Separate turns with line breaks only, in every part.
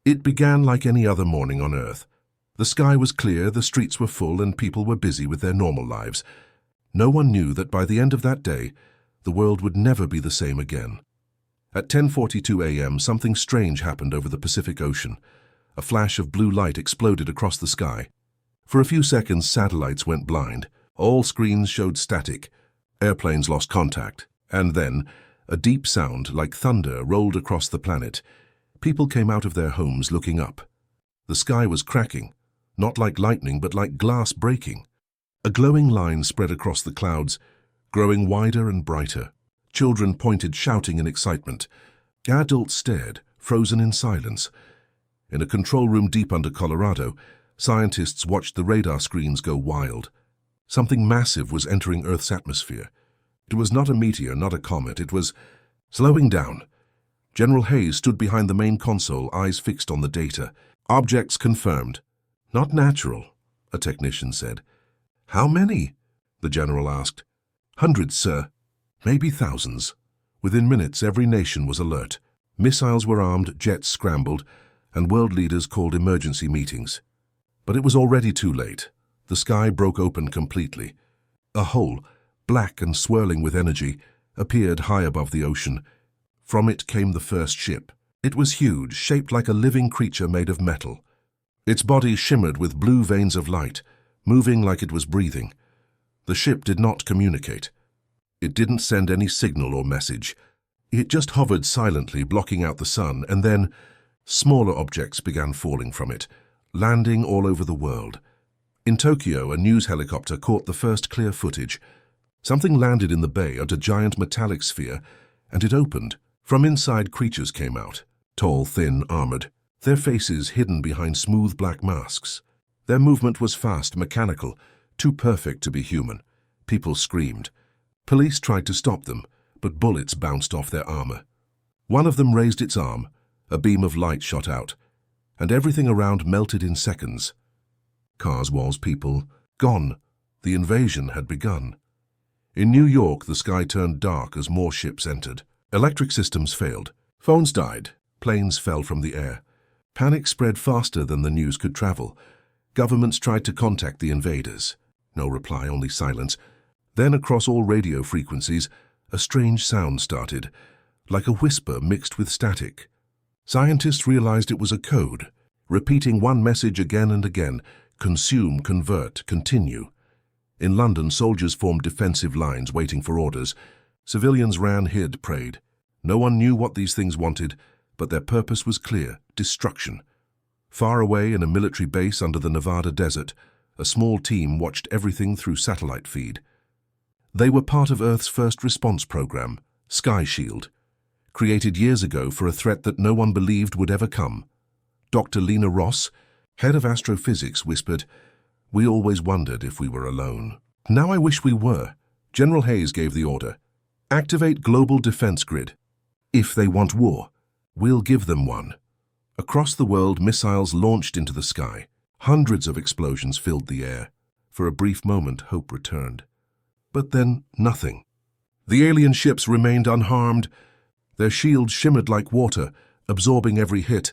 It began like any other morning on Earth. The sky was clear, the streets were full, and people were busy with their normal lives. No one knew that by the end of that day, the world would never be the same again. At 10:42 a.m., something strange happened over the Pacific Ocean. A flash of blue light exploded across the sky. For a few seconds, satellites went blind. All screens showed static. Airplanes lost contact. And then, a deep sound like thunder rolled across the planet. People came out of their homes looking up. The sky was cracking, not like lightning but like glass breaking. A glowing line spread across the clouds, growing wider and brighter. Children pointed, shouting in excitement. Adults stared, frozen in silence. In a control room deep under Colorado, scientists watched the radar screens go wild. Something massive was entering Earth's atmosphere. It was not a meteor, not a comet. It was slowing down. General Hayes stood behind the main console, eyes fixed on the data. Objects confirmed. Not natural, a technician said. How many? The general asked. Hundreds, sir. Maybe thousands. Within minutes, every nation was alert. Missiles were armed, jets scrambled, and world leaders called emergency meetings. But it was already too late. The sky broke open completely. A hole, black and swirling with energy, appeared high above the ocean. From it came the first ship. It was huge, shaped like a living creature made of metal. Its body shimmered with blue veins of light, moving like it was breathing. The ship did not communicate. It didn't send any signal or message. It just hovered silently, blocking out the sun, and then smaller objects began falling from it, landing all over the world. In Tokyo, a news helicopter caught the first clear footage. Something landed in the bay at a giant metallic sphere, and it opened. From inside, creatures came out, tall, thin, armored, their faces hidden behind smooth black masks. Their movement was fast, mechanical, too perfect to be human. People screamed. Police tried to stop them, but bullets bounced off their armor. One of them raised its arm, a beam of light shot out, and everything around melted in seconds. Cars, walls, people, gone. The invasion had begun. In New York, the sky turned dark as more ships entered. Electric systems failed. Phones died. Planes fell from the air. Panic spread faster than the news could travel. Governments tried to contact the invaders. No reply, only silence. Then across all radio frequencies, a strange sound started, like a whisper mixed with static. Scientists realized it was a code, repeating one message again and again: consume, convert, continue. In London, soldiers formed defensive lines waiting for orders. Civilians ran, hid, prayed. No one knew what these things wanted, but their purpose was clear: destruction. Far away in a military base under the Nevada desert, a small team watched everything through satellite feed. They were part of Earth's first response program, Sky Shield, created years ago for a threat that no one believed would ever come. Dr. Lena Ross, head of astrophysics, whispered, "We always wondered if we were alone. Now I wish we were." General Hayes gave the order. Activate global defense grid. If they want war, we'll give them one. Across the world, missiles launched into the sky. Hundreds of explosions filled the air. For a brief moment, hope returned. But then, nothing. The alien ships remained unharmed. Their shields shimmered like water, absorbing every hit.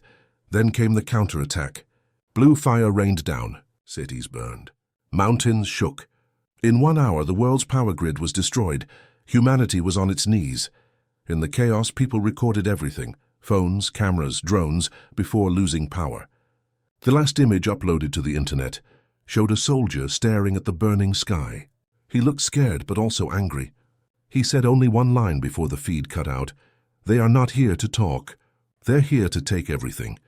Then came the counterattack. Blue fire rained down. Cities burned. Mountains shook. In 1 hour, the world's power grid was destroyed. Humanity was on its knees. In the chaos, people recorded everything: phones, cameras, drones, before losing power. The last image uploaded to the internet showed a soldier staring at the burning sky. He looked scared but also angry. He said only one line before the feed cut out: "They are not here to talk. They're here to take everything."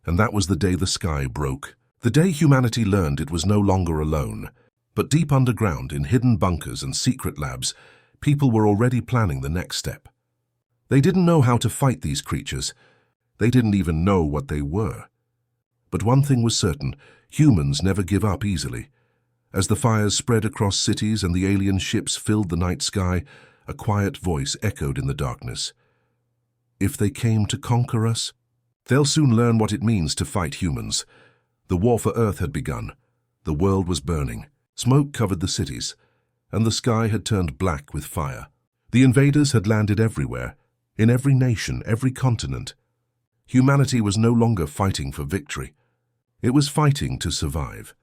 And that was the day the sky broke. The day humanity learned it was no longer alone. But deep underground, in hidden bunkers and secret labs, people were already planning the next step. They didn't know how to fight these creatures. They didn't even know what they were. But one thing was certain: humans never give up easily. As the fires spread across cities and the alien ships filled the night sky, a quiet voice echoed in the darkness. If they came to conquer us, they'll soon learn what it means to fight humans. The war for Earth had begun. The world was burning. Smoke covered the cities, and the sky had turned black with fire. The invaders had landed everywhere, in every nation, every continent. Humanity was no longer fighting for victory. It was fighting to survive.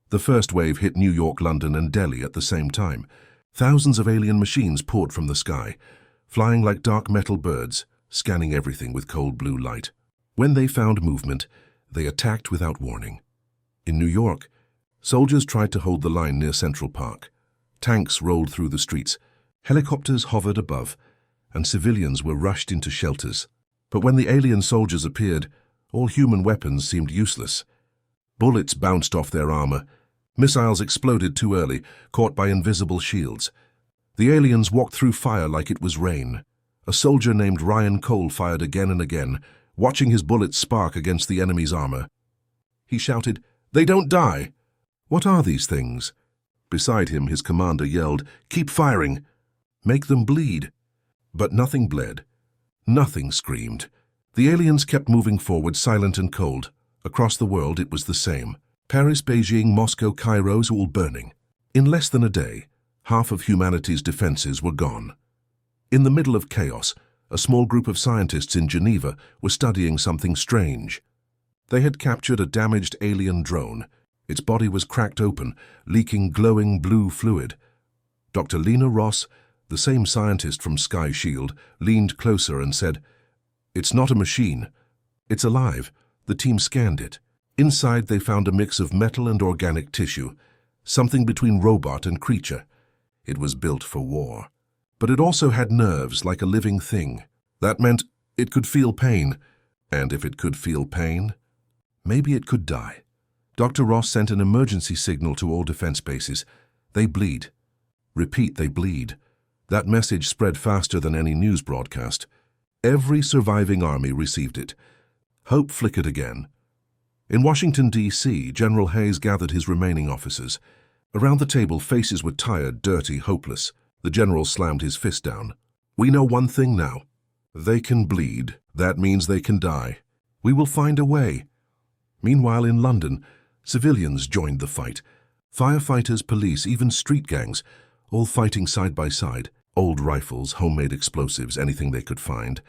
The first wave hit New York, London, and Delhi at the same time. Thousands of alien machines poured from the sky, flying like dark metal birds, scanning everything with cold blue light. When they found movement, they attacked without warning. In New York, soldiers tried to hold the line near Central Park. Tanks rolled through the streets, helicopters hovered above, and civilians were rushed into shelters. But when the alien soldiers appeared, all human weapons seemed useless. Bullets bounced off their armor. Missiles exploded too early, caught by invisible shields. The aliens walked through fire like it was rain. A soldier named Ryan Cole fired again and again, watching his bullets spark against the enemy's armor. He shouted, "They don't die!" "What are these things?" Beside him, his commander yelled, "Keep firing! Make them bleed!" But nothing bled. Nothing screamed. The aliens kept moving forward, silent and cold. Across the world, it was the same. Paris, Beijing, Moscow, Cairo's all burning. In less than a day, half of humanity's defenses were gone. In the middle of chaos, a small group of scientists in Geneva were studying something strange. They had captured a damaged alien drone. Its body was cracked open, leaking glowing blue fluid. Dr. Lena Ross, the same scientist from Sky Shield, leaned closer and said, "It's not a machine. It's alive." The team scanned it. Inside, they found a mix of metal and organic tissue, something between robot and creature. It was built for war. But it also had nerves like a living thing. That meant it could feel pain. And if it could feel pain, maybe it could die. Dr. Ross sent an emergency signal to all defense bases. They bleed. Repeat, they bleed. That message spread faster than any news broadcast. Every surviving army received it. Hope flickered again. In Washington, D.C., General Hayes gathered his remaining officers. Around the table, faces were tired, dirty, hopeless. The general slammed his fist down. "We know one thing now. They can bleed. That means they can die. We will find a way." Meanwhile, in London, civilians joined the fight. Firefighters, police, even street gangs, all fighting side by side. Old rifles, homemade explosives, anything they could find.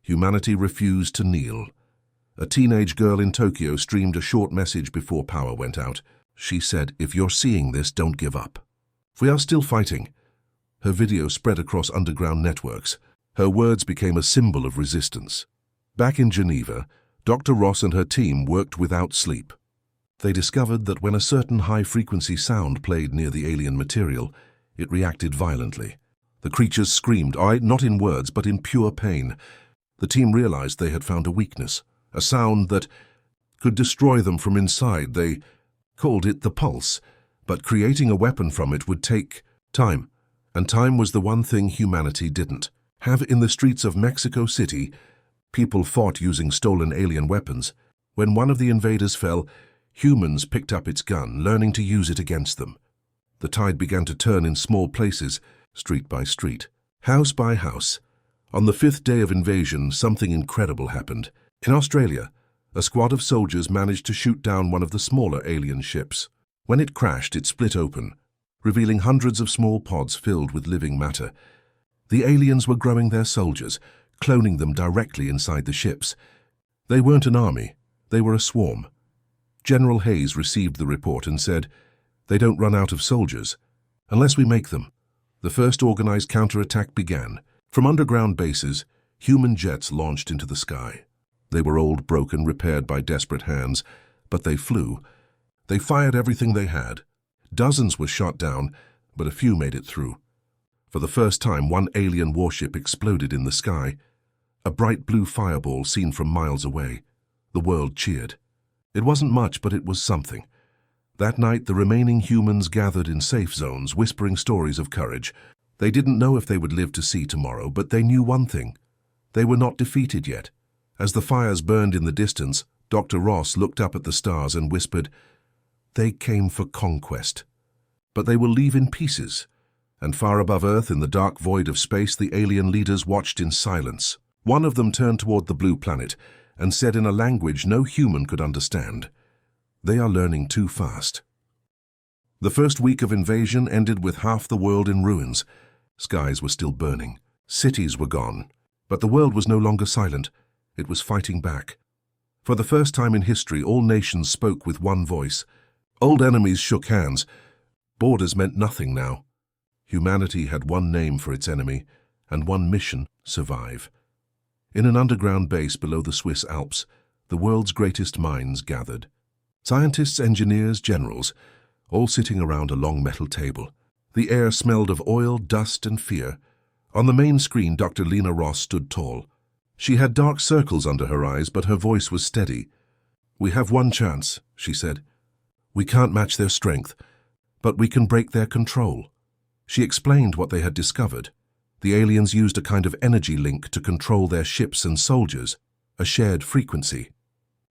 Humanity refused to kneel. A teenage girl in Tokyo streamed a short message before power went out. She said, "If you're seeing this, don't give up. We are still fighting." Her video spread across underground networks. Her words became a symbol of resistance. Back in Geneva, Dr. Ross and her team worked without sleep. They discovered that when a certain high-frequency sound played near the alien material, it reacted violently. The creatures screamed, not in words, but in pure pain. The team realized they had found a weakness, a sound that could destroy them from inside. They called it the pulse, but creating a weapon from it would take time. And time was the one thing humanity didn't have. In the streets of Mexico City, people fought using stolen alien weapons. When one of the invaders fell, humans picked up its gun, learning to use it against them. The tide began to turn in small places, street by street, house by house. On the 5th day of invasion, something incredible happened. In Australia, a squad of soldiers managed to shoot down one of the smaller alien ships. When it crashed, it split open, revealing hundreds of small pods filled with living matter. The aliens were growing their soldiers, cloning them directly inside the ships. They weren't an army, they were a swarm. General Hayes received the report and said, "They don't run out of soldiers, unless we make them." The first organized counterattack began. From underground bases, human jets launched into the sky. They were old, broken, repaired by desperate hands, but they flew. They fired everything they had. Dozens were shot down, but a few made it through. For the first time, one alien warship exploded in the sky. A bright blue fireball seen from miles away. The world cheered. It wasn't much, but it was something. That night, the remaining humans gathered in safe zones, whispering stories of courage. They didn't know if they would live to see tomorrow, but they knew one thing. They were not defeated yet. As the fires burned in the distance, Dr. Ross looked up at the stars and whispered, "They came for conquest. But they will leave in pieces." And far above Earth, in the dark void of space, the alien leaders watched in silence. One of them turned toward the blue planet and said in a language no human could understand, "They are learning too fast." The first week of invasion ended with half the world in ruins. Skies were still burning. Cities were gone. But the world was no longer silent. It was fighting back. For the first time in history, all nations spoke with one voice. Old enemies shook hands. Borders meant nothing now. Humanity had one name for its enemy, and one mission: survive. In an underground base below the Swiss Alps, the world's greatest minds gathered. Scientists, engineers, generals, all sitting around a long metal table. The air smelled of oil, dust, and fear. On the main screen, Dr. Lena Ross stood tall. She had dark circles under her eyes, but her voice was steady. "We have one chance," she said. "We can't match their strength, but we can break their control." She explained what they had discovered. The aliens used a kind of energy link to control their ships and soldiers, a shared frequency.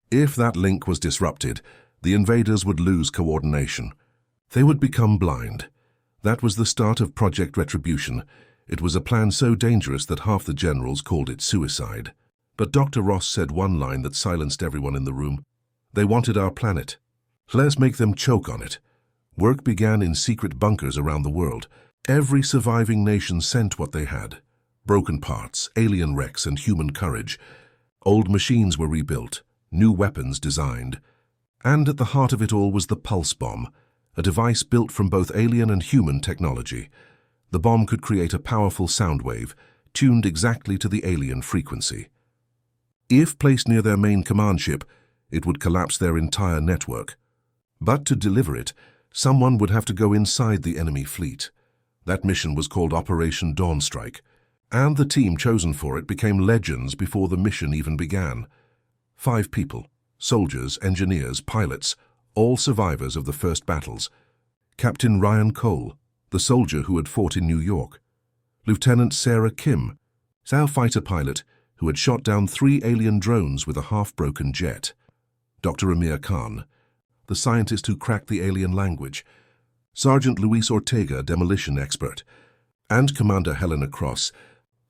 If that link was disrupted, the invaders would lose coordination. They would become blind. That was the start of Project Retribution. It was a plan so dangerous that half the generals called it suicide. But Dr. Ross said one line that silenced everyone in the room. "They wanted our planet. Let's make them choke on it." Work began in secret bunkers around the world. Every surviving nation sent what they had: broken parts, alien wrecks, and human courage. Old machines were rebuilt, new weapons designed. And at the heart of it all was the pulse bomb, a device built from both alien and human technology. The bomb could create a powerful sound wave, tuned exactly to the alien frequency. If placed near their main command ship, it would collapse their entire network. But to deliver it, someone would have to go inside the enemy fleet. That mission was called Operation Dawnstrike, and the team chosen for it became legends before the mission even began. 5 people, soldiers, engineers, pilots, all survivors of the first battles. Captain Ryan Cole, the soldier who had fought in New York. Lieutenant Sarah Kim, our fighter pilot who had shot down 3 alien drones with a half-broken jet. Dr. Amir Khan, the scientist who cracked the alien language. Sergeant Luis Ortega, demolition expert. And Commander Helena Cross,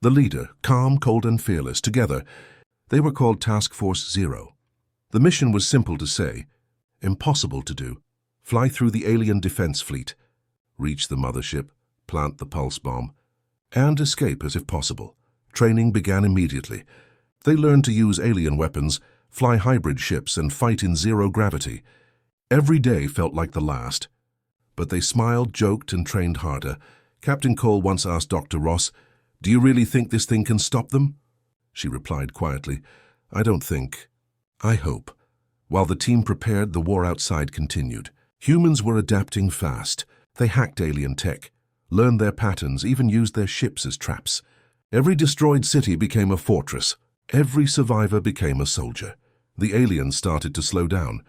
the leader, calm, cold, and fearless. Together, they were called Task Force Zero. The mission was simple to say, impossible to do. Fly through the alien defense fleet, reach the mothership, plant the pulse bomb, and escape as if possible. Training began immediately. They learned to use alien weapons, fly hybrid ships, and fight in zero gravity. Every day felt like the last. But they smiled, joked, and trained harder. Captain Cole once asked Dr. Ross, "Do you really think this thing can stop them?" She replied quietly, "I don't think. I hope." While the team prepared, the war outside continued. Humans were adapting fast. They hacked alien tech, learned their patterns, even used their ships as traps. Every destroyed city became a fortress. Every survivor became a soldier. The aliens started to slow down.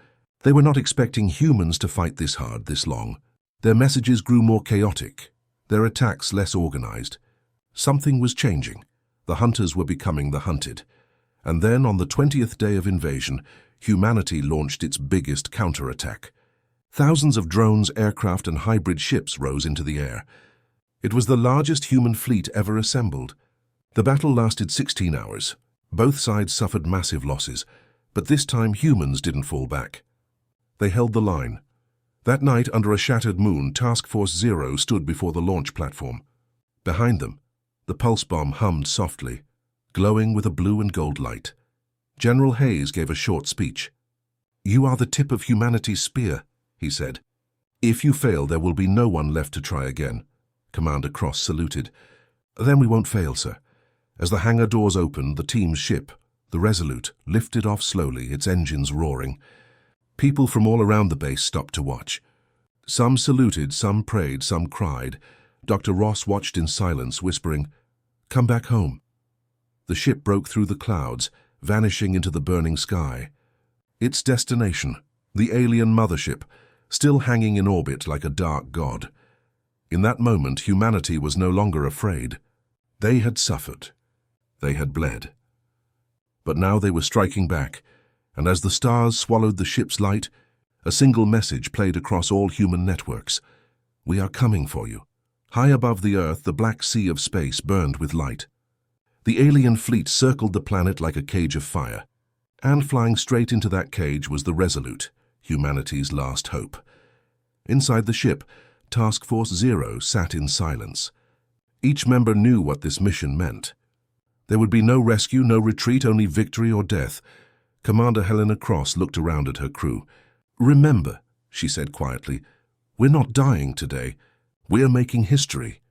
They were not expecting humans to fight this hard, this long. Their messages grew more chaotic, their attacks less organized. Something was changing. The hunters were becoming the hunted. And then, on the 20th day of invasion, humanity launched its biggest counterattack. Thousands of drones, aircraft, and hybrid ships rose into the air. It was the largest human fleet ever assembled. The battle lasted 16 hours. Both sides suffered massive losses, but this time humans didn't fall back. They held the line. That night, under a shattered moon, Task Force Zero stood before the launch platform. Behind them, the pulse bomb hummed softly, glowing with a blue and gold light. General Hayes gave a short speech. "You are the tip of humanity's spear," he said. "If you fail, there will be no one left to try again." Commander Cross saluted. "Then we won't fail, sir." As the hangar doors opened, the team's ship, the Resolute, lifted off slowly, its engines roaring. People from all around the base stopped to watch. Some saluted, some prayed, some cried. Dr. Ross watched in silence, whispering, "Come back home." The ship broke through the clouds, vanishing into the burning sky. Its destination, the alien mothership, still hanging in orbit like a dark god. In that moment, humanity was no longer afraid. They had suffered. They had bled. But now they were striking back, and as the stars swallowed the ship's light, a single message played across all human networks. "We are coming for you." High above the Earth, the black sea of space burned with light. The alien fleet circled the planet like a cage of fire, and flying straight into that cage was the Resolute, humanity's last hope. Inside the ship, Task Force Zero sat in silence. Each member knew what this mission meant. There would be no rescue, no retreat, only victory or death. Commander Helena Cross looked around at her crew. "Remember," she said quietly, "we're not dying today. We're making history."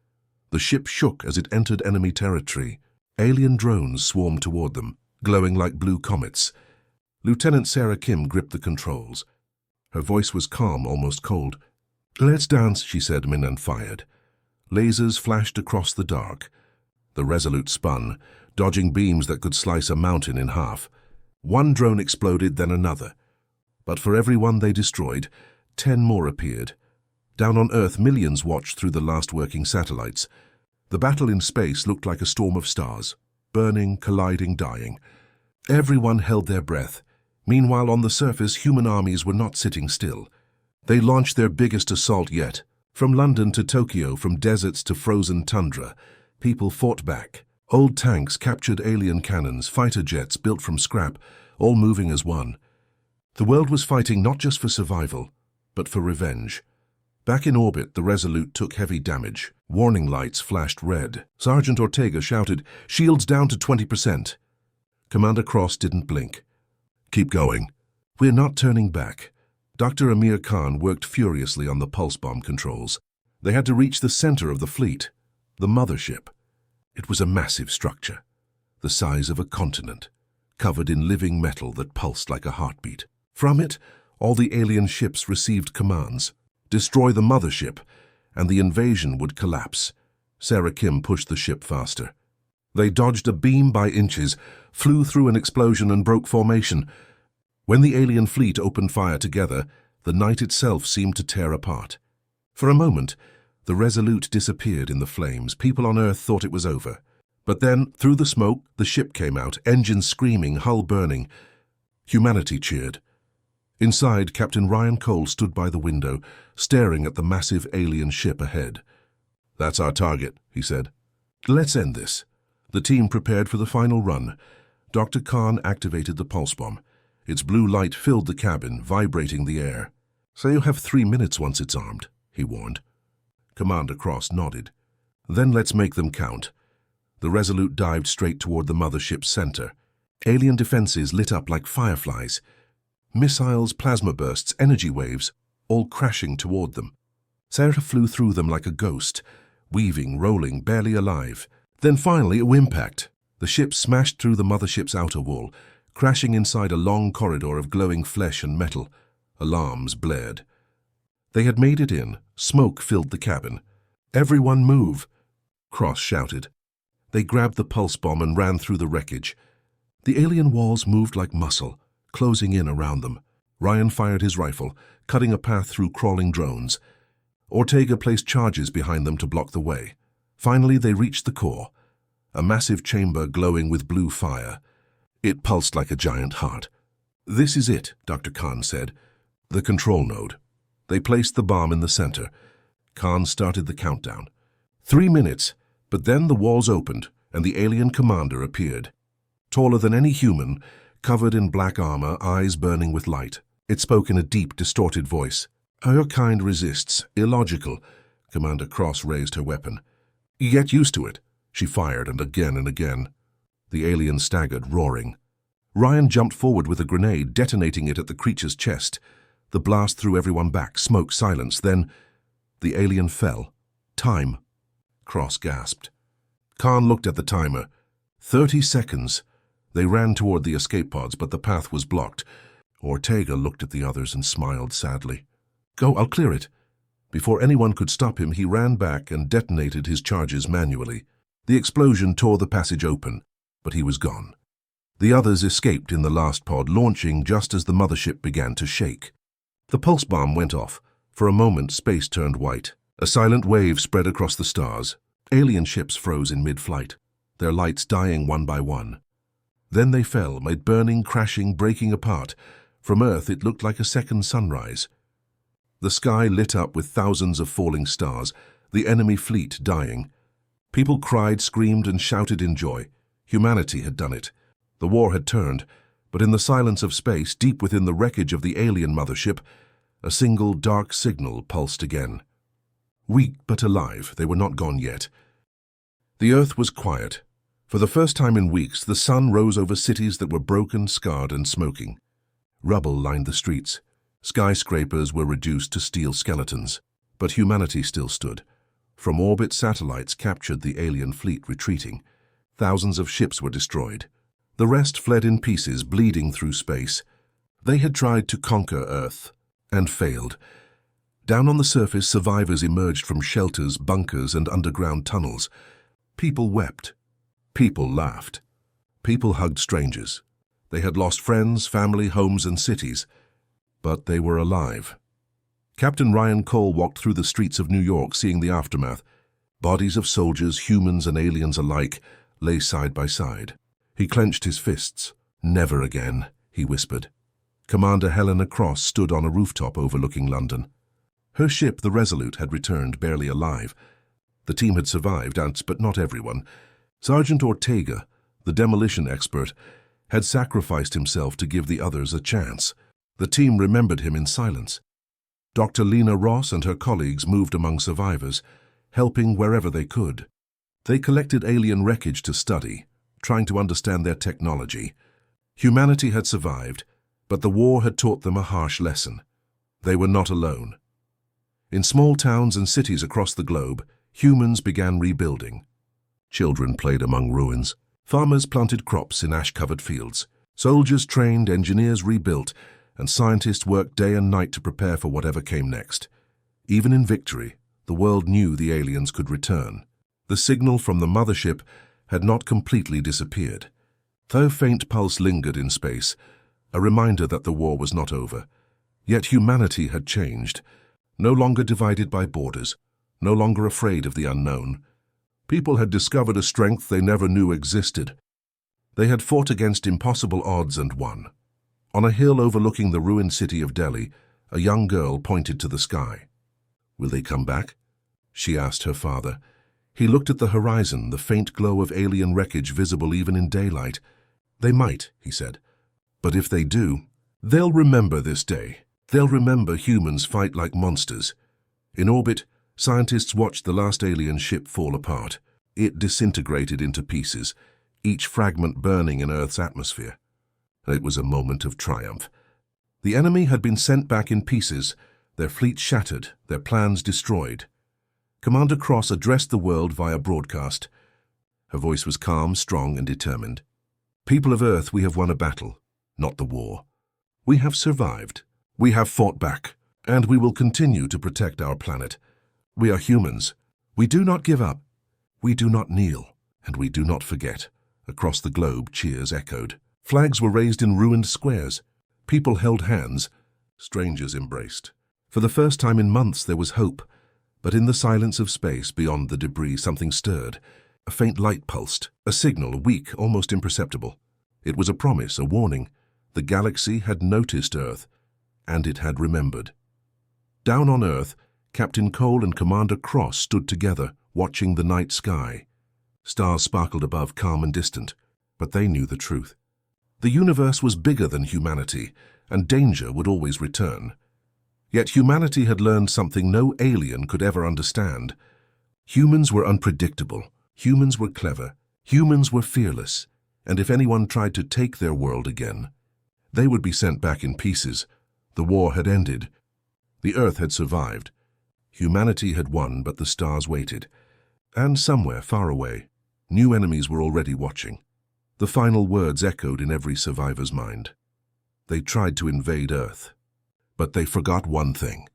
The ship shook as it entered enemy territory. Alien drones swarmed toward them, glowing like blue comets. Lieutenant Sarah Kim gripped the controls. Her voice was calm, almost cold. "Let's dance," she said, and fired. Lasers flashed across the dark. The Resolute spun, dodging beams that could slice a mountain in half. One drone exploded, then another. But for every one they destroyed, 10 more appeared. Down on Earth, millions watched through the last working satellites. The battle in space looked like a storm of stars, burning, colliding, dying. Everyone held their breath. Meanwhile, on the surface, human armies were not sitting still. They launched their biggest assault yet. From London to Tokyo, from deserts to frozen tundra, people fought back. Old tanks captured alien cannons, fighter jets built from scrap, all moving as one. The world was fighting not just for survival, but for revenge. Back in orbit, the Resolute took heavy damage. Warning lights flashed red. Sergeant Ortega shouted, "Shields down to 20%. Commander Cross didn't blink. "Keep going. We're not turning back." Dr. Amir Khan worked furiously on the pulse bomb controls. They had to reach the center of the fleet, the mothership. It was a massive structure, the size of a continent, covered in living metal that pulsed like a heartbeat. From it, all the alien ships received commands. Destroy the mothership, and the invasion would collapse. Sarah Kim pushed the ship faster. They dodged a beam by inches, flew through an explosion and broke formation. When the alien fleet opened fire together, the night itself seemed to tear apart. For a moment, the Resolute disappeared in the flames. People on Earth thought it was over. But then, through the smoke, the ship came out, engines screaming, hull burning. Humanity cheered. Inside, Captain Ryan Cole stood by the window, staring at the massive alien ship ahead. "That's our target," he said. "Let's end this." The team prepared for the final run. Dr. Khan activated the pulse bomb. Its blue light filled the cabin, vibrating the air. "So you have 3 minutes once it's armed," he warned. Commander Cross nodded. "Then let's make them count." The Resolute dived straight toward the mothership's center. Alien defenses lit up like fireflies. Missiles, plasma bursts, energy waves, all crashing toward them. Sarah flew through them like a ghost, weaving, rolling, barely alive. Then finally, a impact. The ship smashed through the mothership's outer wall, crashing inside a long corridor of glowing flesh and metal. Alarms blared. They had made it in. Smoke filled the cabin. "Everyone move!" Cross shouted. They grabbed the pulse bomb and ran through the wreckage. The alien walls moved like muscle, closing in around them. Ryan fired his rifle, cutting a path through crawling drones. Ortega placed charges behind them to block the way. Finally, they reached the core, a massive chamber glowing with blue fire. It pulsed like a giant heart. "This is it," Dr. Khan said. "The control node." They placed the bomb in the center. Khan started the countdown. 3 minutes, but then the walls opened, and the alien commander appeared. Taller than any human, covered in black armor, eyes burning with light. It spoke in a deep, distorted voice. "Our kind resists. Illogical." Commander Cross raised her weapon. "Get used to it." She fired, and again. The alien staggered, roaring. Ryan jumped forward with a grenade, detonating it at the creature's chest. The blast threw everyone back, smoke, silence. Then the alien fell. "Time." Cross gasped. Khan looked at the timer. 30 seconds. They ran toward the escape pods, but the path was blocked. Ortega looked at the others and smiled sadly. "Go, I'll clear it." Before anyone could stop him, he ran back and detonated his charges manually. The explosion tore the passage open, but he was gone. The others escaped in the last pod, launching just as the mothership began to shake. The pulse bomb went off. For a moment, space turned white. A silent wave spread across the stars. Alien ships froze in mid-flight, their lights dying one by one. Then they fell, made burning, crashing, breaking apart. From Earth, it looked like a second sunrise. The sky lit up with thousands of falling stars, the enemy fleet dying. People cried, screamed, and shouted in joy. Humanity had done it. The war had turned, but in the silence of space, deep within the wreckage of the alien mothership, a single dark signal pulsed again. Weak but alive, they were not gone yet. The Earth was quiet. For the first time in weeks, the sun rose over cities that were broken, scarred, and smoking. Rubble lined the streets. Skyscrapers were reduced to steel skeletons. But humanity still stood. From orbit, satellites captured the alien fleet retreating. Thousands of ships were destroyed. The rest fled in pieces, bleeding through space. They had tried to conquer Earth, and failed. Down on the surface, survivors emerged from shelters, bunkers, and underground tunnels. People wept. People laughed. People hugged strangers. They had lost friends, family, homes, and cities. But they were alive. Captain Ryan Cole walked through the streets of New York, seeing the aftermath. Bodies of soldiers, humans and aliens alike, lay side by side. He clenched his fists. "Never again," he whispered. Commander Helena Cross stood on a rooftop overlooking London. Her ship, the Resolute, had returned barely alive. The team had survived, but not everyone. Sergeant Ortega, the demolition expert, had sacrificed himself to give the others a chance. The team remembered him in silence. Dr. Lena Ross and her colleagues moved among survivors, helping wherever they could. They collected alien wreckage to study, trying to understand their technology. Humanity had survived, but the war had taught them a harsh lesson. They were not alone. In small towns and cities across the globe, humans began rebuilding. Children played among ruins. Farmers planted crops in ash-covered fields. Soldiers trained, engineers rebuilt, and scientists worked day and night to prepare for whatever came next. Even in victory, the world knew the aliens could return. The signal from the mothership had not completely disappeared. Though faint pulse lingered in space, a reminder that the war was not over. Yet humanity had changed, no longer divided by borders, no longer afraid of the unknown. People had discovered a strength they never knew existed. They had fought against impossible odds and won. On a hill overlooking the ruined city of Delhi, a young girl pointed to the sky. "Will they come back?" she asked her father. He looked at the horizon, the faint glow of alien wreckage visible even in daylight. "They might," he said. "But if they do, they'll remember this day. They'll remember humans fight like monsters." In orbit, scientists watched the last alien ship fall apart. It disintegrated into pieces, each fragment burning in Earth's atmosphere. It was a moment of triumph. The enemy had been sent back in pieces, their fleet shattered, their plans destroyed. Commander Cross addressed the world via broadcast. Her voice was calm, strong, and determined. "People of Earth, we have won a battle, not the war. We have survived. We have fought back, and we will continue to protect our planet. We are humans. We do not give up. We do not kneel, and we do not forget." Across the globe, cheers echoed. Flags were raised in ruined squares. People held hands. Strangers embraced. For the first time in months, there was hope. But in the silence of space beyond the debris, something stirred. A faint light pulsed, a signal, weak, almost imperceptible. It was a promise, a warning. The galaxy had noticed Earth, and it had remembered. Down on Earth, Captain Cole and Commander Cross stood together, watching the night sky. Stars sparkled above, calm and distant, but they knew the truth. The universe was bigger than humanity, and danger would always return. Yet humanity had learned something no alien could ever understand. Humans were unpredictable, humans were clever, humans were fearless, and if anyone tried to take their world again, they would be sent back in pieces. The war had ended. The Earth had survived. Humanity had won, but the stars waited. And somewhere, far away, new enemies were already watching. The final words echoed in every survivor's mind. They tried to invade Earth. But they forgot one thing.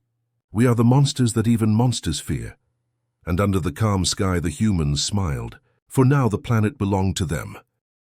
We are the monsters that even monsters fear. And under the calm sky, the humans smiled, for now the planet belonged to them.